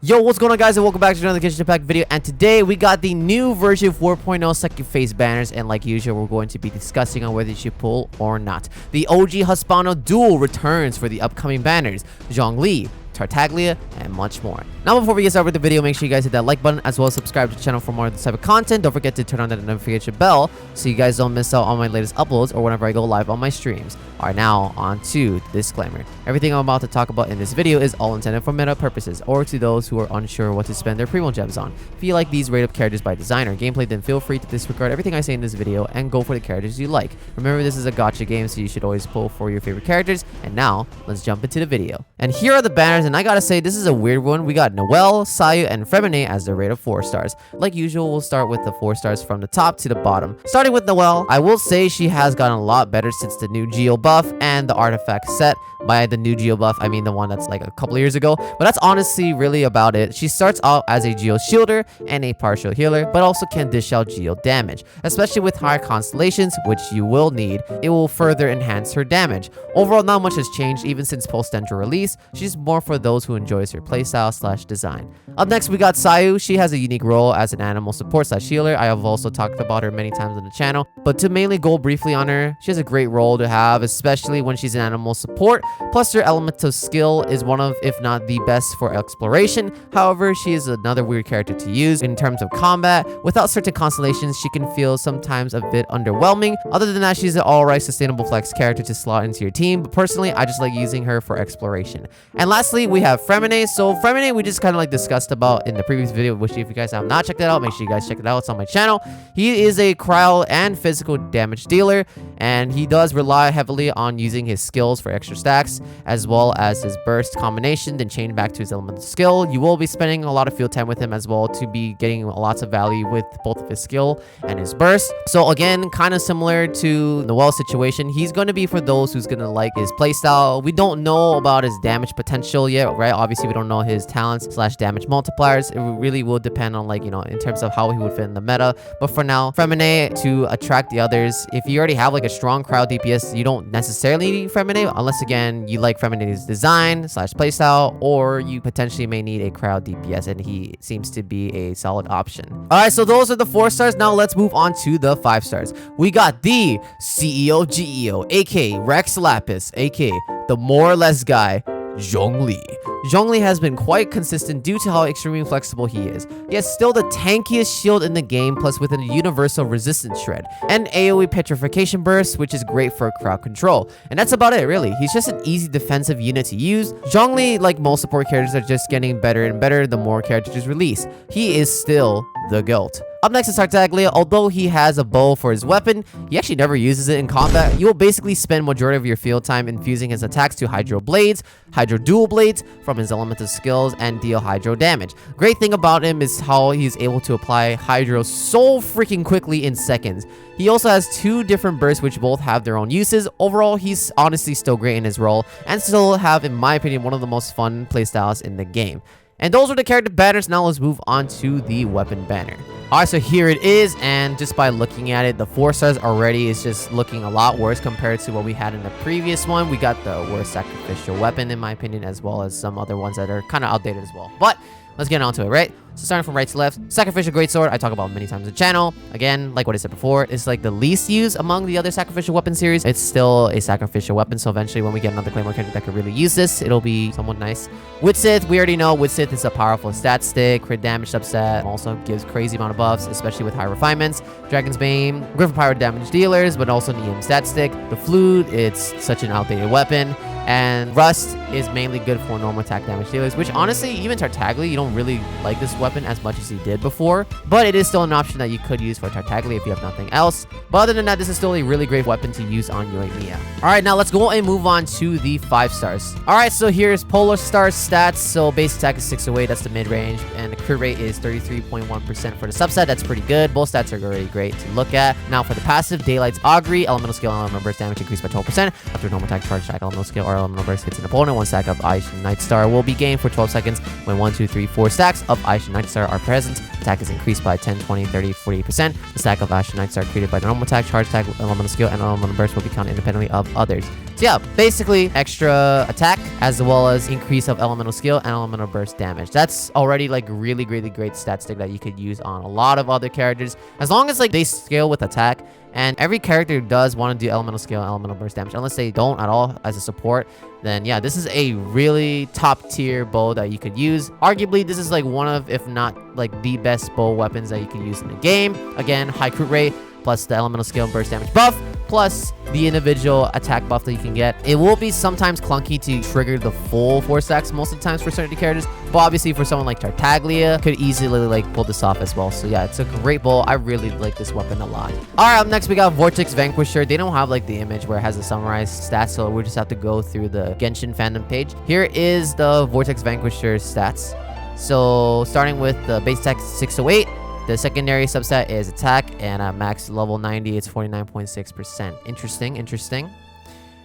Yo, what's going on, guys, and welcome back to another Genshin Impact video. And today we got the new version 4.0 second phase banners, and like usual, we're going to be discussing on whether you should pull or not. The OG Husbando duel returns for the upcoming banners, Zhongli, Tartaglia, and much more. Now, before we get started with the video, make sure you guys hit that like button as well as subscribe to the channel for more of this type of content. Don't forget to turn on that notification bell so you guys don't miss out on my latest uploads or whenever I go live on my streams. Alright, now on to the disclaimer. Everything I'm about to talk about in this video is all intended for meta purposes or to those who are unsure what to spend their primo gems on. If you like these rate-up characters by design or gameplay, then feel free to disregard everything I say in this video and go for the characters you like. Remember, this is a gacha game, so you should always pull for your favorite characters. And now, let's jump into the video. And here are the banners, and I gotta say, this is a weird one. We got Noelle, Sayu, and Freminet as the rate of 4 stars. Like usual, we'll start with the 4 stars from the top to the bottom. Starting with Noelle, I will say she has gotten a lot better since the new Geo buff and the artifact set. By the new Geo buff, I mean the one that's like a couple years ago, but that's honestly really about it. She starts out as a Geo shielder and a partial healer, but also can dish out Geo damage, especially with higher constellations, which you will need. It will further enhance her damage. Overall, not much has changed even since post-Dendro release. She's more for those who enjoys her playstyle / design. Up next, we got Sayu. She has a unique role as an animal support / healer. I have also talked about her many times on the channel, but to mainly go briefly on her, she has a great role to have, especially when she's an animal support. Plus, her elemental skill is one of, if not the best, for exploration. However, she is another weird character to use in terms of combat. Without certain constellations, she can feel sometimes a bit underwhelming. Other than that, she's an alright sustainable flex character to slot into your team, but personally, I just like using her for exploration. And lastly, we have Freminet. So Freminet, we just kind of like discussed about in the previous video, which if you guys have not checked it out, make sure you guys check it out. It's on my channel. He is a cryo and physical damage dealer, and he does rely heavily on using his skills for extra stacks, as well as his burst combination, then chain back to his elemental skill. You will be spending a lot of field time with him as well to be getting lots of value with both of his skill and his burst. So again, kind of similar to Noelle's situation, he's going to be for those who's going to like his playstyle. We don't know about his damage potential yet, right? Obviously, we don't know his talents / damage multipliers. It really will depend on, like, you know, in terms of how he would fit in the meta. But for now, Freminet, to attract the others, if you already have like a strong crowd DPS, you don't necessarily need Freminet, unless again you like Freminet's design / playstyle, or you potentially may need a crowd DPS, and he seems to be a solid option. All right, so those are the 4 stars. Now let's move on to the 5 stars. We got the CEO GEO, aka Rex Lapis, aka the more or less guy, Zhongli. Zhongli has been quite consistent due to how extremely flexible he is. He has still the tankiest shield in the game, plus with a universal resistance shred and AoE petrification burst, which is great for crowd control. And that's about it, really. He's just an easy defensive unit to use. Zhongli, like most support characters, are just getting better and better the more characters release. He is still the GOAT. Up next is Tartaglia. Although he has a bow for his weapon, he actually never uses it in combat. You will basically spend majority of your field time infusing his attacks to Hydro Blades, Hydro Dual Blades from his elemental skills, and deal Hydro damage. Great thing about him is how he's able to apply Hydro so freaking quickly in seconds. He also has 2 different bursts which both have their own uses. Overall, he's honestly still great in his role and still have, in my opinion, one of the most fun playstyles in the game. And those were the character banners. Now let's move on to the weapon banner. Alright, so here it is, and just by looking at it, the 4 stars already is just looking a lot worse compared to what we had in the previous one. We got the worst sacrificial weapon, in my opinion, as well as some other ones that are kind of outdated as well. But let's get on to it, right? So starting from right to left, Sacrificial Greatsword, I talk about many times on the channel. Again, like what I said before, it's like the least used among the other sacrificial weapon series. It's still a sacrificial weapon, so eventually when we get another Claymore character that could really use this, it'll be somewhat nice. Widsith, we already know Widsith is a powerful stat stick, crit damage subset, also gives crazy amount of buffs, especially with high refinements. Dragon's Bane, Griffin Power damage dealers, but also an EM stat stick. The Flute, it's such an outdated weapon. And Rust is mainly good for normal attack damage dealers, which honestly, even Tartaglia, you don't really like this weapon as much as you did before. But it is still an option that you could use for Tartaglia if you have nothing else. But other than that, this is still a really great weapon to use on your Mia. Alright, now let's go and move on to the 5 stars. Alright, so here's Polar Star stats. So base attack is 608, that's the mid-range. And the crit rate is 33.1% for the subset. That's pretty good. Both stats are really great to look at. Now for the passive, Daylight's Augury, elemental skill and elemental burst damage increased by 12%. After normal attack, charge attack, elemental skill, or elemental burst hits an opponent, 1 stack of Ice and Night Star will be gained for 12 seconds when 1, 2, 3, 4 stacks of Ice and Night Star are present. Attack is increased by 10, 20, 30, 40%. The stack of Ash and Night Star created by the normal attack, charge attack, elemental skill, and elemental burst will be counted independently of others. So yeah, basically extra attack as well as increase of elemental skill and elemental burst damage. That's already like really great stat stick that you could use on a lot of other characters, as long as like they scale with attack. And every character does want to do elemental skill and elemental burst damage. Unless they don't at all as a support, then yeah, this is a really top tier bow that you could use. Arguably, this is like one of, if not like the best bow weapons that you can use in the game. Again, high crit rate, plus the elemental skill and burst damage buff, plus the individual attack buff that you can get. It will be sometimes clunky to trigger the full 4 stacks most of the times for certain characters, but obviously for someone like Tartaglia, could easily like pull this off as well. So yeah, it's a great bow. I really like this weapon a lot. Alright, up next we got Vortex Vanquisher. They don't have like the image where it has a summarized stats, so we just have to go through the Genshin fandom page. Here is the Vortex Vanquisher stats. So starting with the base attack 608, the secondary substat is attack, and at max level 90, it's 49.6%. Interesting.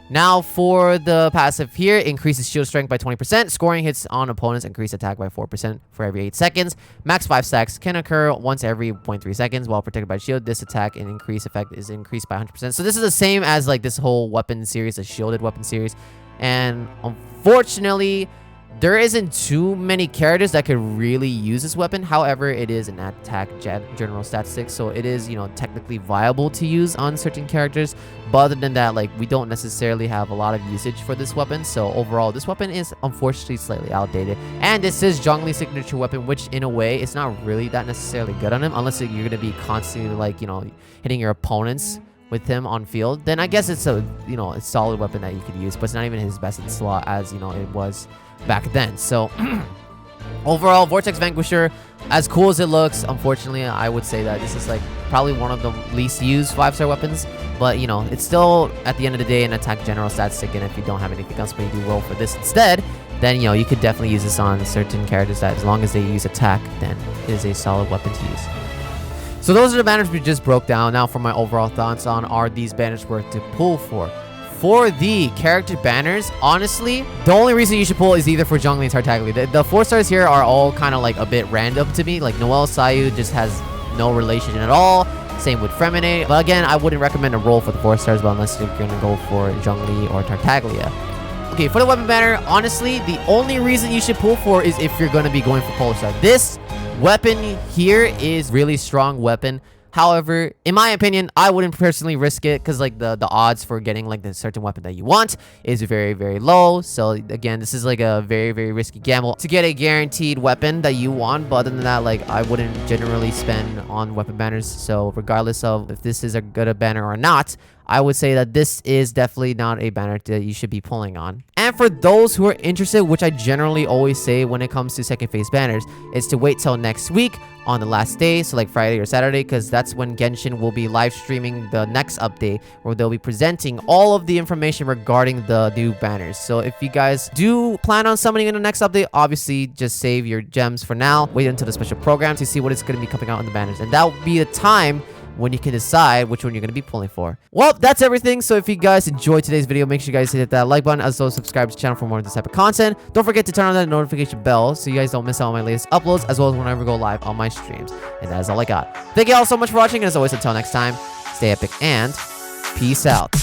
Now for the passive here, increases shield strength by 20%. Scoring hits on opponents, increase attack by 4% for every 8 seconds. Max 5 stacks can occur once every 0.3 seconds while protected by shield. This attack and increase effect is increased by 100%. So this is the same as like this whole weapon series, the shielded weapon series. And unfortunately, there isn't too many characters that could really use this weapon. However, it is an attack general statistic, so it is, you know, technically viable to use on certain characters. But other than that, like, we don't necessarily have a lot of usage for this weapon. So overall, this weapon is unfortunately slightly outdated. And this is Zhongli's signature weapon, which in a way, it's not really that necessarily good on him, unless you're going to be constantly, like, you know, hitting your opponents with him on field. Then I guess it's a, you know, a solid weapon that you could use, but it's not even his best in slot as, you know, it was back then. So overall, Vortex Vanquisher, as cool as it looks, unfortunately, I would say that this is like probably one of the least used 5-star weapons. But, you know, it's still, at the end of the day, an attack general statistic, and if you don't have anything else, but you do roll for this instead, then, you know, you could definitely use this on certain characters that, as long as they use attack, then it is a solid weapon to use. So those are the banners we just broke down. Now for my overall thoughts on, are these banners worth to pull for? For the character banners, honestly, the only reason you should pull is either for Zhongli and Tartaglia. The 4 stars here are all kind of like a bit random to me. Like Noelle, Sayu just has no relation at all. Same with Freminet. But again, I wouldn't recommend a roll for the 4 stars, but unless you're going to go for Zhongli or Tartaglia. Okay, for the weapon banner, honestly, the only reason you should pull for is if you're going to be going for Polar Star. This weapon here is really strong weapon. However, in my opinion, I wouldn't personally risk it because like the odds for getting like the certain weapon that you want is very low. So again, this is like a very risky gamble to get a guaranteed weapon that you want. But other than that, like I wouldn't generally spend on weapon banners. So regardless of if this is a good banner or not, I would say that this is definitely not a banner that you should be pulling on. And for those who are interested, which I generally always say when it comes to second phase banners, is to wait till next week on the last day, so like Friday or Saturday, because that's when Genshin will be live streaming the next update, where they'll be presenting all of the information regarding the new banners. So if you guys do plan on summoning in the next update, obviously just save your gems for now. Wait until the special program to see what is going to be coming out in the banners, and that will be the time when you can decide which one you're going to be pulling for. Well, that's everything. So if you guys enjoyed today's video, make sure you guys hit that like button, as well as subscribe to the channel for more of this type of content. Don't forget to turn on that notification bell so you guys don't miss out on my latest uploads, as well as whenever I go live on my streams. And that is all I got. Thank you all so much for watching, and as always, until next time, stay epic and peace out.